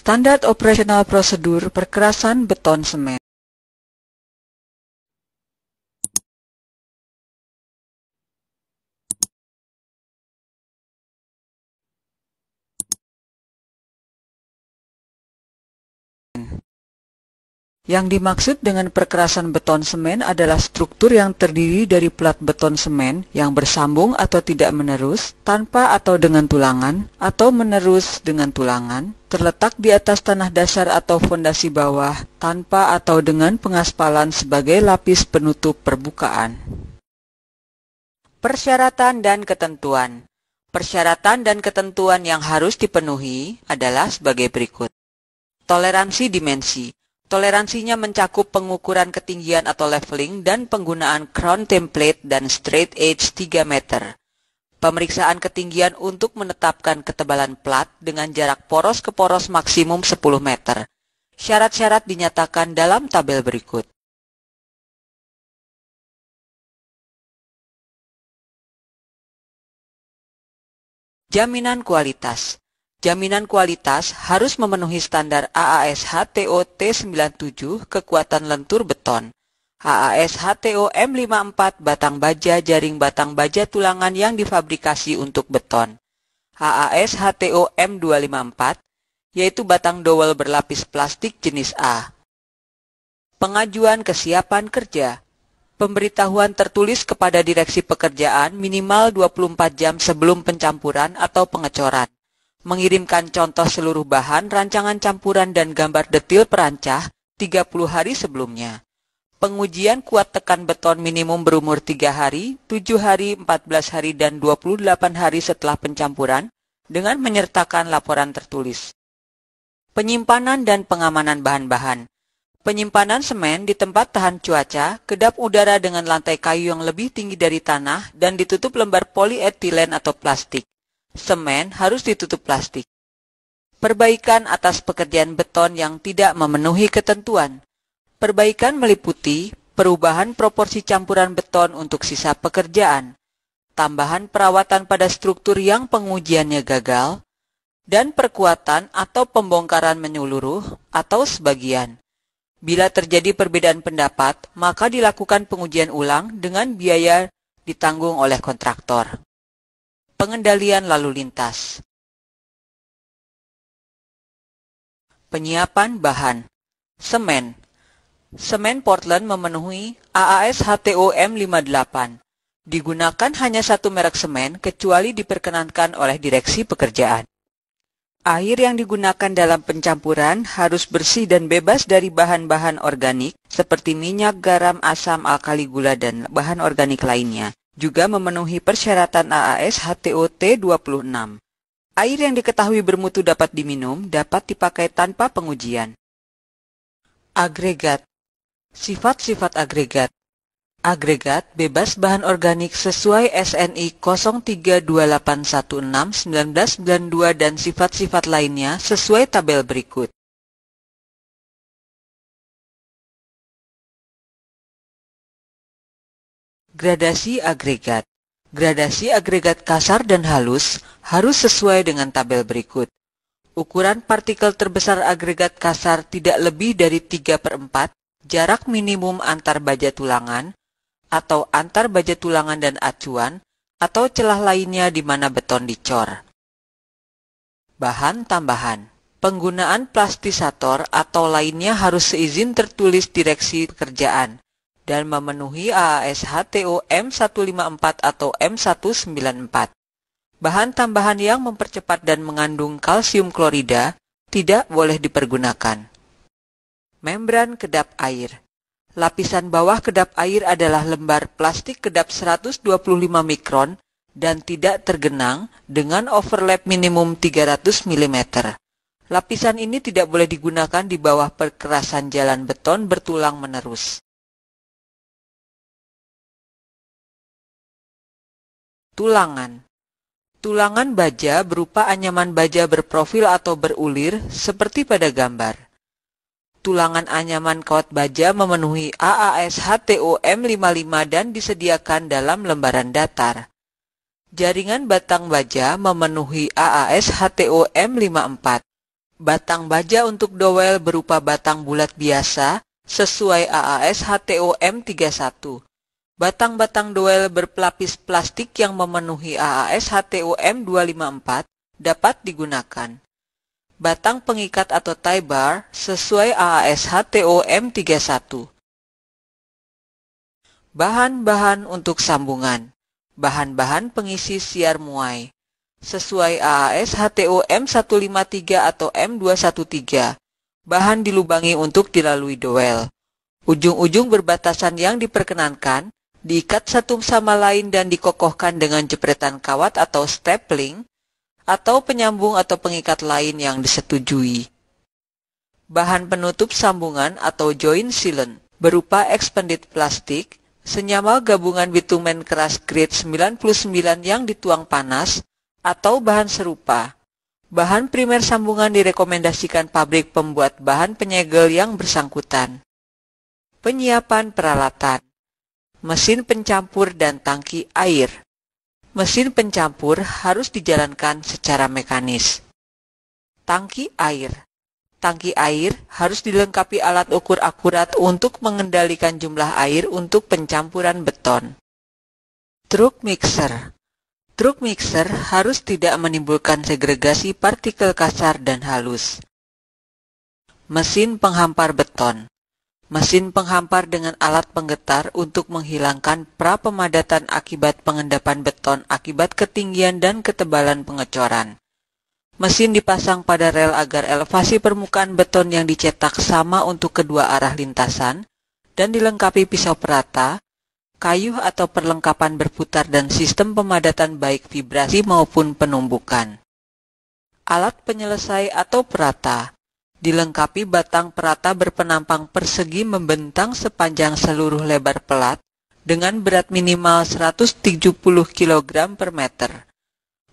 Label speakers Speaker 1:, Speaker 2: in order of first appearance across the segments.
Speaker 1: Standar operasional prosedur perkerasan beton semen. Yang dimaksud dengan perkerasan beton semen adalah struktur yang terdiri dari plat beton semen yang bersambung atau tidak menerus, tanpa atau dengan tulangan, atau menerus dengan tulangan, terletak di atas tanah dasar atau fondasi bawah, tanpa atau dengan pengaspalan sebagai lapis penutup permukaan. Persyaratan dan ketentuan. Persyaratan dan ketentuan yang harus dipenuhi adalah sebagai berikut. Toleransi dimensi. Toleransinya mencakup pengukuran ketinggian atau leveling dan penggunaan crown template dan straight edge 3 meter. Pemeriksaan ketinggian untuk menetapkan ketebalan plat dengan jarak poros ke poros maksimum 10 meter. Syarat-syarat dinyatakan dalam tabel berikut. Jaminan kualitas. Jaminan kualitas harus memenuhi standar AAS-HTO T97 kekuatan lentur beton, AAS-HTO M54 batang baja jaring batang baja tulangan yang difabrikasi untuk beton, AAS-HTO M254 yaitu batang dowel berlapis plastik jenis A. Pengajuan kesiapan kerja. Pemberitahuan tertulis kepada direksi pekerjaan minimal 24 jam sebelum pencampuran atau pengecoran. Mengirimkan contoh seluruh bahan, rancangan campuran dan gambar detil perancah 30 hari sebelumnya. Pengujian kuat tekan beton minimum berumur 3 hari, 7 hari, 14 hari, dan 28 hari setelah pencampuran dengan menyertakan laporan tertulis. Penyimpanan dan pengamanan bahan-bahan. Penyimpanan semen di tempat tahan cuaca, kedap udara dengan lantai kayu yang lebih tinggi dari tanah dan ditutup lembar polietilen atau plastik. Semen harus ditutup plastik. Perbaikan atas pekerjaan beton yang tidak memenuhi ketentuan. Perbaikan meliputi perubahan proporsi campuran beton untuk sisa pekerjaan, tambahan perawatan pada struktur yang pengujiannya gagal, dan perkuatan atau pembongkaran menyeluruh atau sebagian. Bila terjadi perbedaan pendapat, maka dilakukan pengujian ulang dengan biaya ditanggung oleh kontraktor. Pengendalian lalu lintas. Penyiapan bahan. Semen. Semen Portland memenuhi AAS-HTO M58. Digunakan hanya satu merek semen kecuali diperkenankan oleh direksi pekerjaan. Air yang digunakan dalam pencampuran harus bersih dan bebas dari bahan-bahan organik seperti minyak, garam, asam, alkali, gula, dan bahan organik lainnya. Juga memenuhi persyaratan AAS-HTO T26. Air yang diketahui bermutu dapat diminum, dapat dipakai tanpa pengujian. Agregat. Sifat-sifat agregat. Agregat bebas bahan organik sesuai SNI 032816-1992 dan sifat-sifat lainnya sesuai tabel berikut. Gradasi agregat. Gradasi agregat kasar dan halus harus sesuai dengan tabel berikut. Ukuran partikel terbesar agregat kasar tidak lebih dari 3/4 jarak minimum antar baja tulangan atau antar baja tulangan dan acuan atau celah lainnya di mana beton dicor. Bahan tambahan. Penggunaan plastisator atau lainnya harus seizin tertulis direksi pekerjaan dan memenuhi AAS-HTO M154 atau M194. Bahan tambahan yang mempercepat dan mengandung kalsium klorida tidak boleh dipergunakan. Membran kedap air. Lapisan bawah kedap air adalah lembar plastik kedap 125 mikron dan tidak tergenang dengan overlap minimum 300 mm. Lapisan ini tidak boleh digunakan di bawah perkerasan jalan beton bertulang menerus. Tulangan. Tulangan baja berupa anyaman baja berprofil atau berulir seperti pada gambar. Tulangan anyaman kawat baja memenuhi AAS-HTO M55 dan disediakan dalam lembaran datar. Jaringan batang baja memenuhi AAS-HTO M54. Batang baja untuk dowel berupa batang bulat biasa sesuai AAS HTO M31. Batang-batang dowel berpelapis plastik yang memenuhi AAS HTO M254 dapat digunakan. Batang pengikat atau tie bar sesuai AAS HTO M31. Bahan-bahan untuk sambungan. Bahan-bahan pengisi siar muai sesuai AAS HTO M153 atau M213. Bahan dilubangi untuk dilalui dowel. Ujung-ujung berbatasan yang diperkenankan diikat satu sama lain dan dikokohkan dengan jepretan kawat atau stapling atau penyambung atau pengikat lain yang disetujui. Bahan penutup sambungan atau joint sealant berupa expanded plastik, senyawa gabungan bitumen keras grade 99 yang dituang panas, atau bahan serupa. Bahan primer sambungan direkomendasikan pabrik pembuat bahan penyegel yang bersangkutan. Penyiapan peralatan. Mesin pencampur dan tangki air. Mesin pencampur harus dijalankan secara mekanis. Tangki air. Tangki air harus dilengkapi alat ukur akurat untuk mengendalikan jumlah air untuk pencampuran beton. Truk mixer. Truk mixer harus tidak menimbulkan segregasi partikel kasar dan halus. Mesin penghampar beton. Mesin penghampar dengan alat penggetar untuk menghilangkan prapemadatan akibat pengendapan beton akibat ketinggian dan ketebalan pengecoran. Mesin dipasang pada rel agar elevasi permukaan beton yang dicetak sama untuk kedua arah lintasan dan dilengkapi pisau perata, kayu atau perlengkapan berputar dan sistem pemadatan baik vibrasi maupun penumbukan. Alat penyelesai atau perata. Dilengkapi batang perata berpenampang persegi membentang sepanjang seluruh lebar pelat dengan berat minimal 170 kg per meter.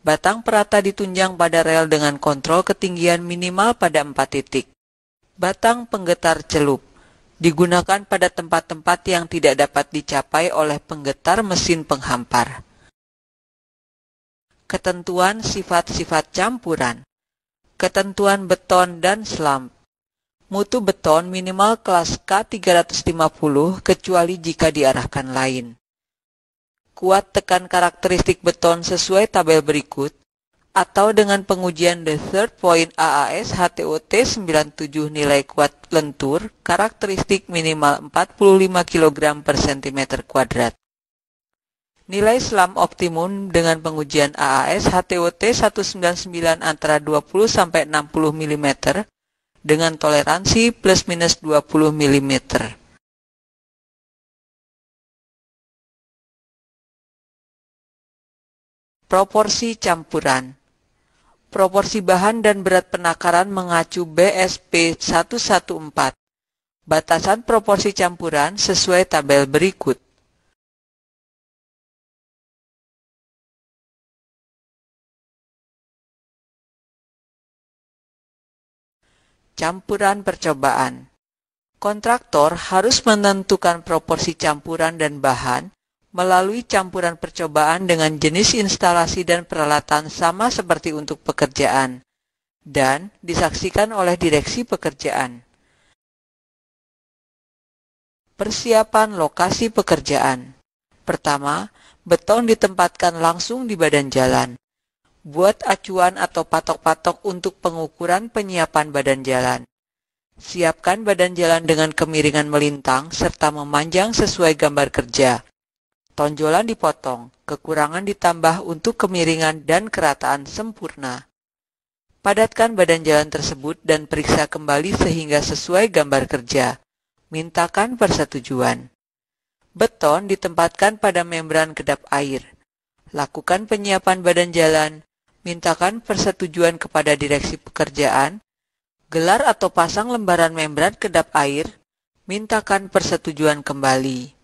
Speaker 1: Batang perata ditunjang pada rel dengan kontrol ketinggian minimal pada 4 titik. Batang penggetar celup. Digunakan pada tempat-tempat yang tidak dapat dicapai oleh penggetar mesin penghampar. Ketentuan sifat-sifat campuran. Ketentuan beton dan slump. Mutu beton minimal kelas K350 kecuali jika diarahkan lain. Kuat tekan karakteristik beton sesuai tabel berikut, atau dengan pengujian The Third Point AAS HTO T97 nilai kuat lentur, karakteristik minimal 45 kg per cm kuadrat. Nilai slump optimum dengan pengujian AAS HTO T199 antara 20-60 mm dengan toleransi plus minus 20 mm. Proporsi campuran. Proporsi bahan dan berat penakaran mengacu BSP 114. Batasan proporsi campuran sesuai tabel berikut. Campuran percobaan. Kontraktor harus menentukan proporsi campuran dan bahan melalui campuran percobaan dengan jenis instalasi dan peralatan sama seperti untuk pekerjaan, dan disaksikan oleh direksi pekerjaan. Persiapan lokasi pekerjaan. Pertama, beton ditempatkan langsung di badan jalan. Buat acuan atau patok-patok untuk pengukuran penyiapan badan jalan. Siapkan badan jalan dengan kemiringan melintang serta memanjang sesuai gambar kerja. Tonjolan dipotong, kekurangan ditambah untuk kemiringan dan kerataan sempurna. Padatkan badan jalan tersebut dan periksa kembali sehingga sesuai gambar kerja. Mintakan persetujuan. Beton ditempatkan pada membran kedap air. Lakukan penyiapan badan jalan. Mintakan persetujuan kepada direksi pekerjaan. Gelar atau pasang lembaran membran kedap air. Mintakan persetujuan kembali.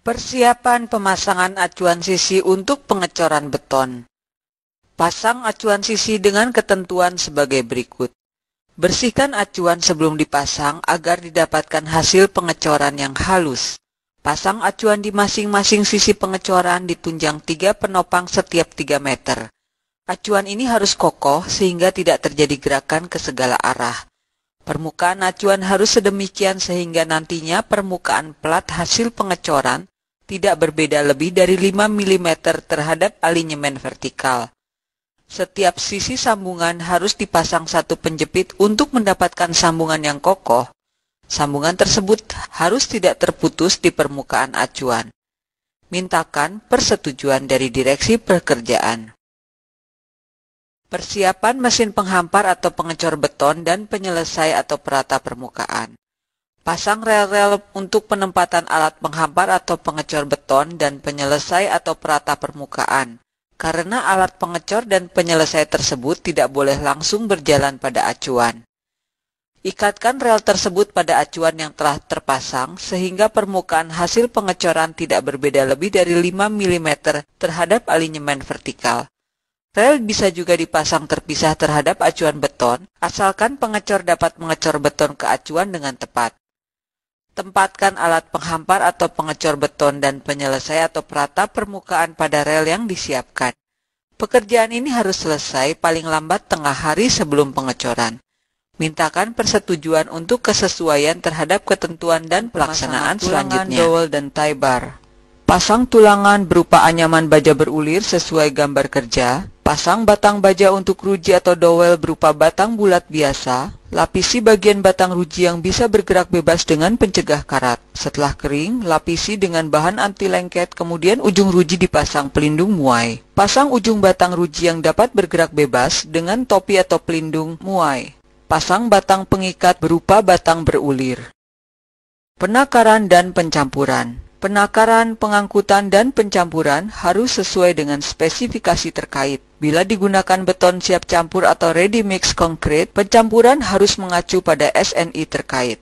Speaker 1: Persiapan pemasangan acuan sisi untuk pengecoran beton. Pasang acuan sisi dengan ketentuan sebagai berikut. Bersihkan acuan sebelum dipasang agar didapatkan hasil pengecoran yang halus. Pasang acuan di masing-masing sisi pengecoran ditunjang 3 penopang setiap 3 meter. Acuan ini harus kokoh sehingga tidak terjadi gerakan ke segala arah. Permukaan acuan harus sedemikian sehingga nantinya permukaan plat hasil pengecoran tidak berbeda lebih dari 5 mm terhadap alinyemen vertikal. Setiap sisi sambungan harus dipasang satu penjepit untuk mendapatkan sambungan yang kokoh. Sambungan tersebut harus tidak terputus di permukaan acuan. Mintakan persetujuan dari direksi pekerjaan. Persiapan mesin penghampar atau pengecor beton dan penyelesai atau perata permukaan. Pasang rel-rel untuk penempatan alat penghampar atau pengecor beton dan penyelesai atau perata permukaan. Karena alat pengecor dan penyelesai tersebut tidak boleh langsung berjalan pada acuan. Ikatkan rel tersebut pada acuan yang telah terpasang sehingga permukaan hasil pengecoran tidak berbeda lebih dari 5 mm terhadap alinyemen vertikal. Rel bisa juga dipasang terpisah terhadap acuan beton, asalkan pengecor dapat mengecor beton ke acuan dengan tepat. Tempatkan alat penghampar atau pengecor beton dan penyelesai atau perata permukaan pada rel yang disiapkan. Pekerjaan ini harus selesai paling lambat tengah hari sebelum pengecoran. Mintakan persetujuan untuk kesesuaian terhadap ketentuan dan pelaksanaan selanjutnya. Dowel dan tie bar. Pasang tulangan berupa anyaman baja berulir sesuai gambar kerja. Pasang batang baja untuk ruji atau dowel berupa batang bulat biasa. Lapisi bagian batang ruji yang bisa bergerak bebas dengan pencegah karat. Setelah kering, lapisi dengan bahan anti lengket, kemudian ujung ruji dipasang pelindung muai. Pasang ujung batang ruji yang dapat bergerak bebas dengan topi atau pelindung muai. Pasang batang pengikat berupa batang berulir. Penakaran dan pencampuran. Penakaran, pengangkutan, dan pencampuran harus sesuai dengan spesifikasi terkait. Bila digunakan beton siap campur atau ready mix concrete, pencampuran harus mengacu pada SNI terkait.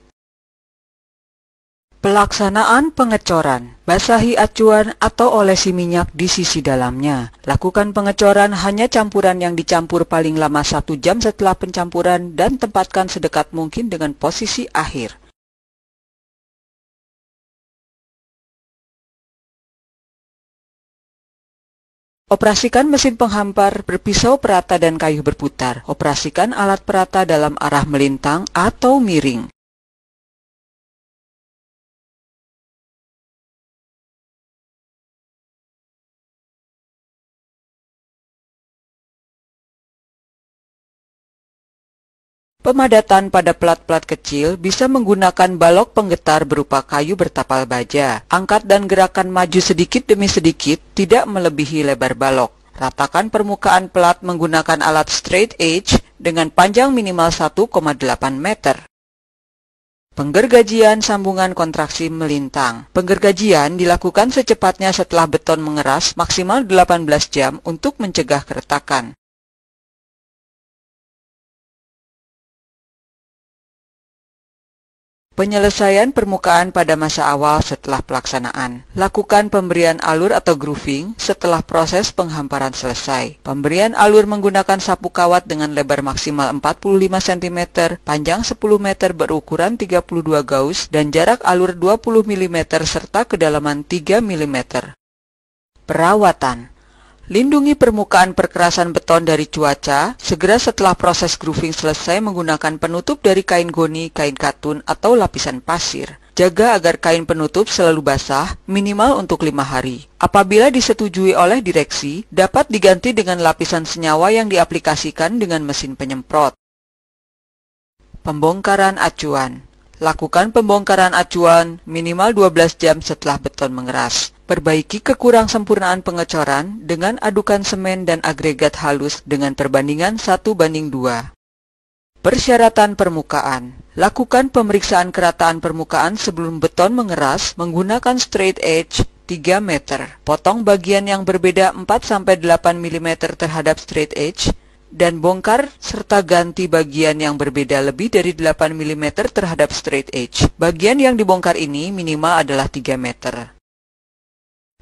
Speaker 1: Pelaksanaan pengecoran. Basahi acuan atau olesi minyak di sisi dalamnya. Lakukan pengecoran hanya campuran yang dicampur paling lama 1 jam setelah pencampuran dan tempatkan sedekat mungkin dengan posisi akhir. Operasikan mesin penghampar berpisau perata dan kayu berputar. Operasikan alat perata dalam arah melintang atau miring. Pemadatan pada plat-plat kecil bisa menggunakan balok penggetar berupa kayu bertapal baja. Angkat dan gerakan maju sedikit demi sedikit, tidak melebihi lebar balok. Ratakan permukaan plat menggunakan alat straight edge dengan panjang minimal 1,8 meter. Penggergajian sambungan kontraksi melintang. Penggergajian dilakukan secepatnya setelah beton mengeras maksimal 18 jam untuk mencegah keretakan. Penyelesaian permukaan pada masa awal setelah pelaksanaan. Lakukan pemberian alur atau grooving setelah proses penghamparan selesai. Pemberian alur menggunakan sapu kawat dengan lebar maksimal 45 cm, panjang 10 meter berukuran 32 gauss, dan jarak alur 20 mm serta kedalaman 3 mm. Perawatan. Lindungi permukaan perkerasan beton dari cuaca. Segera setelah proses grooving selesai menggunakan penutup dari kain goni, kain katun, atau lapisan pasir. Jaga agar kain penutup selalu basah, minimal untuk 5 hari. Apabila disetujui oleh direksi, dapat diganti dengan lapisan senyawa yang diaplikasikan dengan mesin penyemprot. Pembongkaran acuan. Lakukan pembongkaran acuan minimal 12 jam setelah beton mengeras. Perbaiki kekurangsempurnaan pengecoran dengan adukan semen dan agregat halus dengan perbandingan 1:2. Persyaratan permukaan. Lakukan pemeriksaan kerataan permukaan sebelum beton mengeras menggunakan straight edge 3 meter. Potong bagian yang berbeda 4-8 mm terhadap straight edge dan bongkar serta ganti bagian yang berbeda lebih dari 8 mm terhadap straight edge. Bagian yang dibongkar ini minimal adalah 3 meter.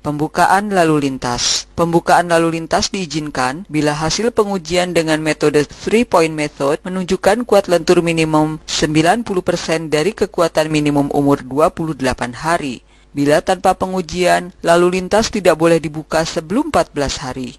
Speaker 1: Pembukaan lalu lintas. Pembukaan lalu lintas diizinkan bila hasil pengujian dengan metode 3-point method menunjukkan kuat lentur minimum 90% dari kekuatan minimum umur 28 hari. Bila tanpa pengujian, lalu lintas tidak boleh dibuka sebelum 14 hari.